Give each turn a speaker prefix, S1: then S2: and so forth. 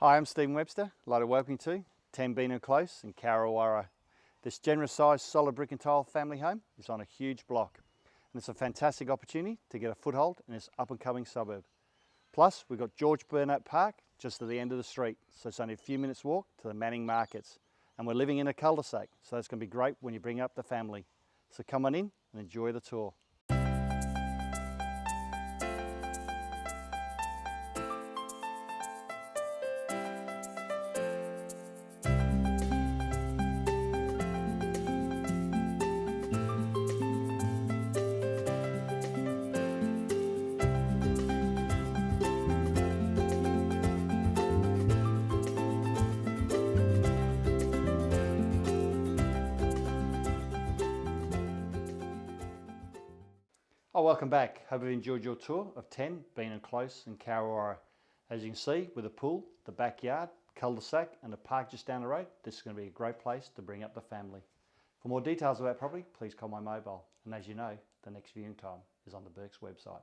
S1: Hi, I'm Stephen Webster. I'd like to welcome you to 10 Beenan Close in Karawara. This generous sized solid brick and tile family home is on a huge block, and it's a fantastic opportunity to get a foothold in this up and coming suburb. Plus, we've got George Burnett Park just at the end of the street, so it's only a few minutes walk to the Manning markets, and we're living in a cul-de-sac, so that's going to be great when you bring up the family. So come on in and enjoy the tour. Oh, welcome back. Hope you've enjoyed your tour of 10 Beenan Close in Karawara. As you can see, with a pool, the backyard, cul-de-sac and a park just down the road, this is going to be a great place to bring up the family. For more details about property, please call my mobile. And as you know, the next viewing time is on the Burke's website.